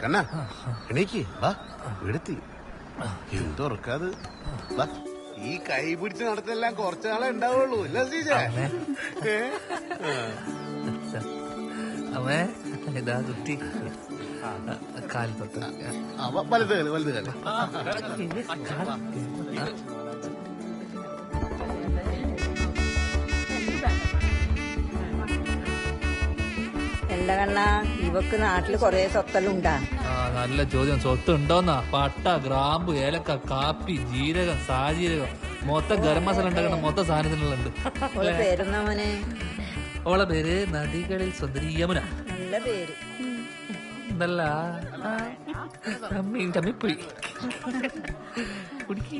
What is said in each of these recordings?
കണ്ണ എണീക്ക് വാ വീടെത്തി എന്തുറക്കാത് വാ ഈ കൈ പിടിച്ച് നടത്തെല്ലാം കുറച്ചു നാളെ ഉണ്ടാവുള്ളൂ അല്ല ശ്രീജേ അമ്മേ ഇതാ കുട്ടി കാൽ തൊട്ട് വലുത് കാല് വലുത് കാല് എന്താ കണ്ണ ഇവക്ക് നാട്ടില് കൊറേ സ്വത്തെല്ലാം ഉണ്ടാ? നല്ല ചോദ്യം. സ്വത്ത് ഉണ്ടോന്നാ? പട്ട, ഗ്രാമ്പു, ഏലക്ക, കാപ്പി, ജീരകം, സാജീരകം, മൊത്തം ഗരം മസാല ഉണ്ടാക്കണം. മൊത്തം സാധനത്തിനുള്ളുണ്ട്. പേരെന്നാ മോനെ? ഓളെ പേര് നദികളിൽ സുന്ദരി യമുന. നല്ല പേര്. എന്തല്ല തമ്മിപ്പോയി കുടിക്ക്.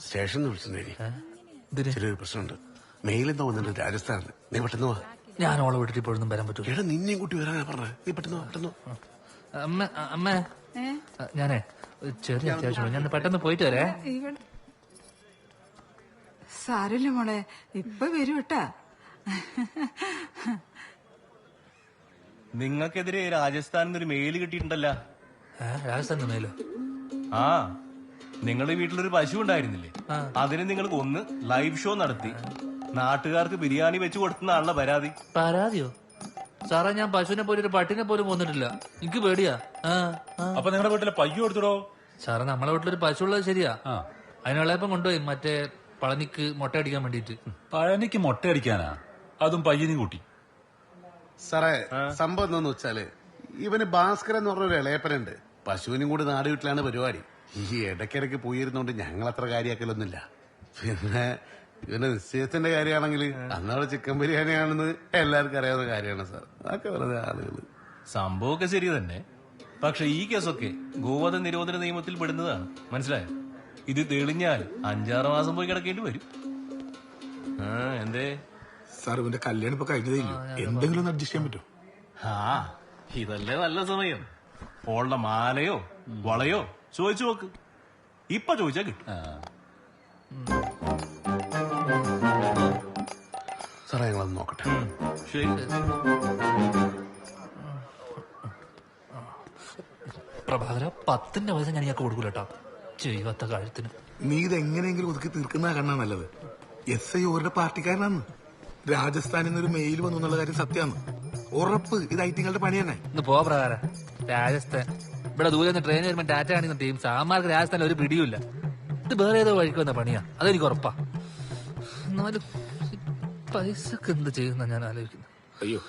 സ്റ്റേഷനിൽ വിളിച്ചിട്ടുണ്ടേനി. ചെറിയൊരു പ്രശ്നമുണ്ട്. മെയിലെന്താ വന്നിട്ട് രാജസ്ഥാനിൽ. നീ പെട്ടെന്ന് വാ. ഞാൻ ഓളെ വീട്ടിൽ ഇപ്പോഴൊന്നും വരാൻ പറ്റൂ. എടാ നിന്നെയും കൂട്ടി വരാനാ പറഞ്ഞത്. നീ പെട്ടെന്ന് പെട്ടെന്ന്. അമ്മ ഞാനേ ചെറിയ അത്യാവശ്യം ഞാൻ പെട്ടെന്ന് പോയിട്ട് വരേ. സാരല്ല മോളെ, ഇപ്പൊ വരൂ കേട്ടാ. നിങ്ങൾക്കെതിരെ രാജസ്ഥാനിൽ ഒരു മെയിൽ കിട്ടിയിട്ടുണ്ടല്ലോ. രാജസ്ഥാനിൽ മെയിലോ? ആ, നിങ്ങളുടെ വീട്ടിലൊരു പശു ഉണ്ടായിരുന്നില്ലേ? അതിന് നിങ്ങൾ കൊന്ന് ലൈവ് ഷോ നടത്തി നാട്ടുകാർക്ക് ബിരിയാണി വെച്ച് കൊടുത്തുന്നാണല്ലോ പരാതി. പരാതിയോ? സാറേ, ഞാൻ പശുവിനെ പോലും ഒരു പട്ടിനെ പോലും കൊന്നിട്ടില്ല. എനിക്ക് പേടിയാ. അപ്പൊ നിങ്ങളുടെ വീട്ടിലെ പയ്യോ എടുത്തിടോ? സാറേ, നമ്മളെ വീട്ടിലൊരു പശു ഉള്ളത് ശരിയാ. അതിനുള്ളപ്പം കൊണ്ടുപോയി മറ്റേ പളനിക്ക് മുട്ട അടിക്കാൻ വേണ്ടിട്ട്. പഴനിക്ക് മുട്ട അടിക്കാനാ? അതും പയ്യനും കൂട്ടി? സാറേ, സംഭവം എന്താന്ന് വെച്ചാല് ഇവന് ഭാസ്കരൻ എന്ന് പറഞ്ഞൊരു ഇളയപ്പനുണ്ട്. പശുവിനും കൂടി നാട് വീട്ടിലാണ് പരിപാടി. ഈ ഇടയ്ക്കിടയ്ക്ക് പോയിരുന്നോണ്ട് ഞങ്ങൾ അത്ര കാര്യമാക്കലൊന്നുമില്ല. പിന്നെ ഇവന്റെ നിശ്ചയത്തിന്റെ കാര്യമാണെങ്കിൽ അന്നവിടെ ചിക്കൻ ബിരിയാണിയാണെന്ന് എല്ലാവർക്കും അറിയാവുന്ന കാര്യമാണ് സാർ. അതൊക്കെ വെറുതെ ആളുകള്. സംഭവമൊക്കെ ശരി തന്നെ. പക്ഷെ ഈ കേസൊക്കെ ഗോവധ നിരോധന നിയമത്തിൽ പെടുന്നതാണ്. മനസ്സിലായോ? ഇത് തെളിഞ്ഞാൽ 5-6 മാസം പോയി കിടക്കേണ്ടി വരും. എന്തേ സാർ, ഇവന്റെ കല്യാണം ഇപ്പൊ കഴിഞ്ഞതേയില്ല. എന്തെങ്കിലും ഒന്ന് അഡ്ജസ്റ്റ് ചെയ്യാൻ പറ്റും? ഇതല്ലേ നല്ല സമയം. ഓളുടെ മാലയോ വളയോ ചോദിച്ചു നോക്ക്. ഇപ്പൊ ചോദിച്ചാ കിട്ടും. സാറേ, ഞങ്ങളൊന്ന് നോക്കട്ടെ. ശരി. പ്രഭാകര, 10ന്റെ പൈസ ഞാൻ ഇയാൾക്ക് കൊടുക്കൂലട്ടോ. ചെയ്യാത്ത കാര്യത്തിന്. നീ ഇത് എങ്ങനെയെങ്കിലും ഒതുക്കി തീർക്കുന്ന കണ്ണാ നല്ലത്. SI ഓരുടെ പാർട്ടിക്കാരനാണ്. രാജസ്ഥാനിൽ നിന്നൊരു മെയിൽ വന്നു എന്നുള്ള കാര്യം സത്യമാണ്. ഉറപ്പ് ഇത് ഐറ്റിങ്ങളുടെ പണി തന്നെ. ഇന്ന് പോ പ്രകാര. രാജസ്ഥാൻ ഇവിടെ ദൂരെ നിന്ന് ട്രെയിൻ വരുമ്പോൾ ടാറ്റ കാണിക്കുന്ന ടീം സാമാർക്ക് രാജസ്ഥാനിൽ ഒരു പിടിയുമില്ല. ഇത് വേറെ ഏതോ വഴിക്ക് വന്ന പണിയാ. അതെനിക്ക് ഉറപ്പാ. എന്നാലും പൈസക്ക് എന്ത് ചെയ്യുന്ന ഞാൻ ആലോചിക്കുന്നു. അയ്യോ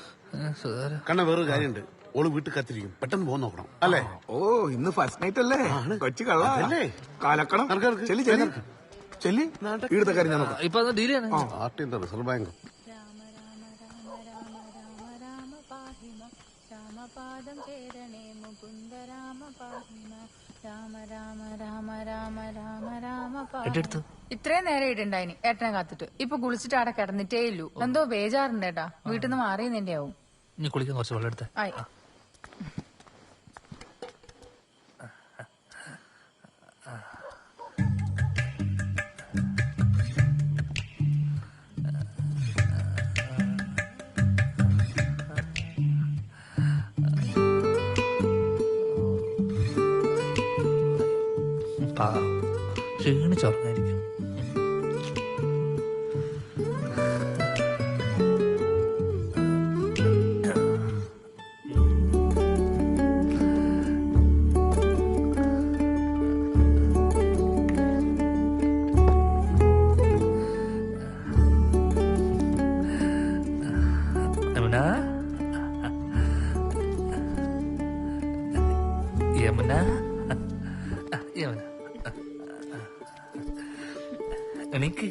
കണ്ണ, വേറൊരു കാര്യമുണ്ട്. ഓള് വീട്ടിൽ കത്തിരിക്കും. പെട്ടെന്ന് പോകാൻ നോക്കണം. അല്ലേ? ഓ, ഇന്ന് ഫസ്റ്റ് നൈറ്റ് അല്ലേ? കൊച്ചു കള്ളല്ലേ? കാലക്കണം. ചെല്ലി ഇവിടുത്തെ കാര്യം ഞാൻ നോക്കാം. ഇപ്പൊ ഡീലാണ്. പാർട്ടിന്റെ റിസർവ് ബാങ്ക്. ഇത്രയും നേരം ഇടണ്ടായിനി ഏട്ടനെ കാത്തിട്ട്. ഇപ്പൊ കുളിച്ചിട്ട് അവിടെ കിടന്നിട്ടേ ഇല്ലു. എന്തോ ബേജാറുണ്ട് ഏട്ടാ. വീട്ടിൽ നിന്ന് മാറിയെന്നെ ആവും. ഇനി കുളിക്കാൻ കുറച്ച് വെള്ളം എടുത്തേ. ആയി. ക്ഷീണിച്ചുറങ്ങായിരിക്കും. യമുന, യമുന എനിക്ക്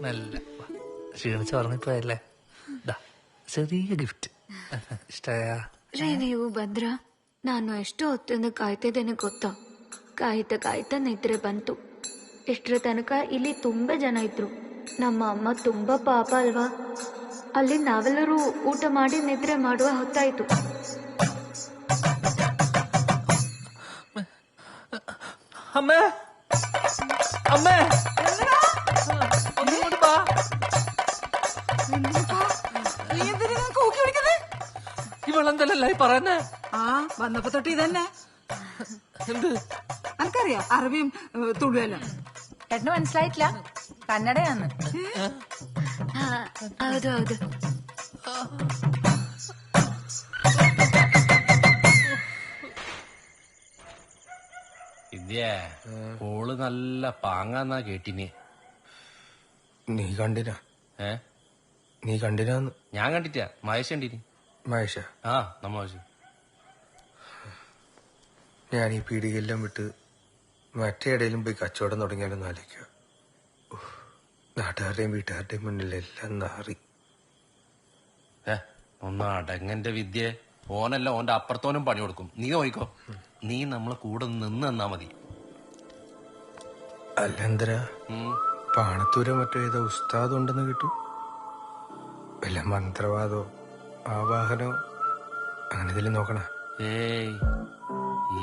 നല്ല ക്ഷീണിച്ച് ഉറങ്ങിപ്പോയല്ലേ. ചെറിയ ഗിഫ്റ്റ് ഇഷ്ടമായ? ನೀವು ಭದ್ರ, ನಾನು ಎಷ್ಟು ಹೊತ್ತಿಂದ ಕಾಯ್ತಿದ್ದೇನೆ ಗೊತ್ತಾ? ಕಾಯ್ತಾ ನಿದ್ರೆ ಬಂತು. ಇಷ್ಟರ ತನಕ ಇಲ್ಲಿ ತುಂಬಾ ಜನ ಇದ್ರು. ನಮ್ಮ ಅಮ್ಮ ತುಂಬಾ ಪಾಪ ಅಲ್ವಾ? ಅಲ್ಲಿ ನಾವೆಲ್ಲರೂ ಊಟ ಮಾಡಿ ನಿದ್ರೆ ಮಾಡುವ ಹೊತ್ತಾಯ್ತು. അമ്മേ അമ്മേ ഒന്നുകൂടി വാ. നീ എന്തിനാ കൂക്കി പിടിക്കുന്നത്? ഇവളെന്തല്ലേ പറയുന്നേ? ആ വന്നപ്പോ തൊട്ട് ഇതന്നെ. എന്ത്? എനിക്കറിയാം അറബിയും തുളുവെല്ലാം. ഏട്ടന് മനസ്സിലായിട്ടില്ല, കന്നഡയാന്ന്. ಹೌದು ಹೌದು. വിദ്യേ ഓള് നല്ല പാങ്ങാന്നാ കേട്ടിനി. നീ കണ്ടിനാ? ഏ നീ കണ്ടിനാന്ന്? ഞാൻ കണ്ടിട്ടാ, മഹേഷ് കണ്ടിനി. മഹേഷ, ആ നമ്മ മഹേഷ്. ഞാൻ ഈ പീടികയെല്ലാം വിട്ട് മറ്റേ ഇടയിലും പോയി കച്ചവടം തുടങ്ങിയാലൊന്നും ആലോചിക്കുക. നാട്ടുകാരുടെയും വീട്ടുകാരുടെയും മുന്നിലെല്ലാം നാറി. ഒന്ന് അടങ്ങന്റെ വിദ്യ. ഓനല്ല ഓന്റെ അപ്പുറത്തോനും പണി കൊടുക്കും. നീ നോയിക്കോ, നീ നമ്മളെ കൂടെ നിന്ന് തന്നാ മതി. അല്ലെന്തരാ പാണത്തൂരോ മറ്റോ ഏതോ ഉസ്താദ് ഉണ്ടെന്ന് കിട്ടും. വല്ല മന്ത്രവാദോ ആവാഹനോ അങ്ങനെ ഇതിൽ നോക്കണ? ഏയ്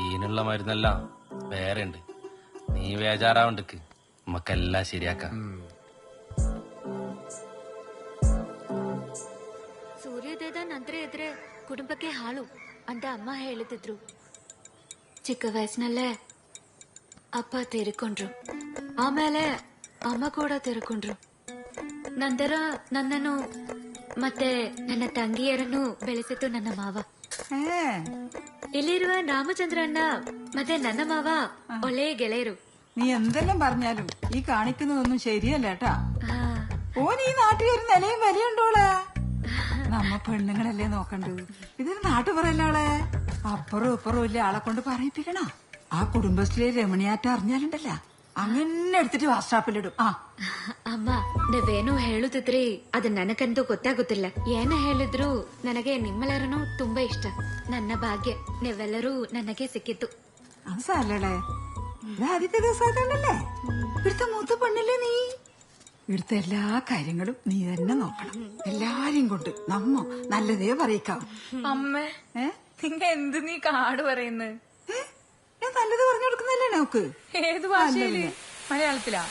ഈനുള്ള മരുന്നല്ല വേറെ ഉണ്ട്. നീ വേജാറാവണ്ടക്ക്, നമുക്കെല്ലാം ശരിയാക്കാം. ಸೂರ್ಯೋದಯದ ನಂತರ ಇದ್ರೆ ಕುಟುಂಬಕ್ಕೆ ಹಾಳು ಅಂತ ಅಮ್ಮ ಹೇಳುತ್ತಿದ್ರು. ಚಿಕ್ಕ ವಯಸ್ಸಿನಲ್ಲೇ ಅಪ್ಪ ತೀರಿಕೊಂಡ್ರು. ಆಮೇಲೆ ಅಮ್ಮ ಕೂಡ ತೀರಿಕೊಂಡ್ರು. ನಂತರ ನನ್ನನ್ನು ಮತ್ತೆ ನನ್ನ ತಂಗಿಯರನ್ನು ಬೆಳೆಸಿತು ನನ್ನ ಮಾವ. ಇಲ್ಲಿರುವ ರಾಮಚಂದ್ರ ಅಣ್ಣ ಮತ್ತೆ ನನ್ನ ಮಾವ ಒಳ್ಳೆಯ ಗೆಳೆಯರು. നീ എന്തെല്ലാം പറഞ്ഞാലും ഈ കാണിക്കുന്നതൊന്നും ശരിയല്ല കേട്ടാ. ഓൻ ഈ നാട്ടിൽ ഒരു നിലയും വിലയുണ്ടോളെ. നമ്മ പെണ്ണുങ്ങളല്ലേ നോക്കണ്ടത്. ഇതൊരു നാട്ടുപറയല്ലോളെ. അപ്പുറവും ഇപ്പുറവും ഇല്ല ആളെ കൊണ്ട് പറയിപ്പിക്കണ. ആ കുടുംബശ്രീ രമണിയാറ്റം അറിഞ്ഞാലുണ്ടല്ല അങ്ങനെ എടുത്തിട്ട് വാട്സാപ്പിലിടും. ಅಮ್ಮ ನೀವೇನು ಹೇಳುತ್ತಿದ್ರಿ ಅದು ನನಗಂತೂ ಗೊತ್ತಾಗುತ್ತಿಲ್ಲ. ಏನ ಹೇಳಿದ್ರು ನನಗೆ ನಿಮ್ಮೆಲ್ಲರನ್ನೂ ತುಂಬಾ ಇಷ್ಟ. ನನ್ನ ಭಾಗ್ಯ ನೀವೆಲ್ಲರೂ ನನಗೆ ಸಿಕ್ಕಿತ್ತು. അത് സാരല്ലേ, ഇത് ആദ്യത്തെ ദിവസമായിട്ടല്ലേ. ഇവിടുത്തെ മൂത്ത പെണ്ണല്ലേ നീ. ഇവിടുത്തെ എല്ലാ കാര്യങ്ങളും നീ തന്നെ നോക്കണം. എല്ലാരെയും കൊണ്ട് നമ്മ നല്ലതേ പറയിക്കാം. അമ്മേ നിങ്ങ എന്ത് നീ കാട് പറയുന്നത്? ഞാൻ നല്ലത് പറഞ്ഞു കൊടുക്കുന്നല്ലേ നോക്ക്. ഏത് ഭാഷയില്? മലയാളത്തിലാ?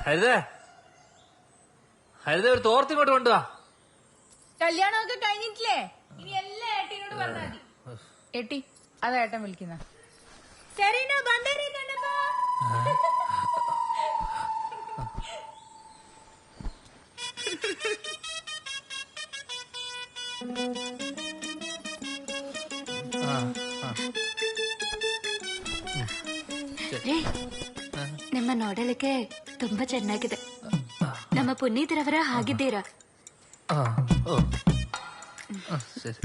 ഹരിതേ ഹരിതേ ഒരു തോർത്തിങ്ങോട്ട് കൊണ്ടുവാ. കല്യാണമൊക്കെ കഴിഞ്ഞിട്ടില്ലേ? ഇനി എല്ലാം ഏട്ടിനോട് പറഞ്ഞാൽ മതി. ഏട്ടി അതാ ഏട്ടൻ വിളിക്കുന്ന. ನಿಮ್ಮ ನೋಡಲಿಕ್ಕೆ ತುಂಬಾ ಚೆನ್ನಾಗಿದೆ. ನಮ್ಮ ಪುನೀತರವರ ಹಾಗಿದ್ದೀರಾ? ശരി.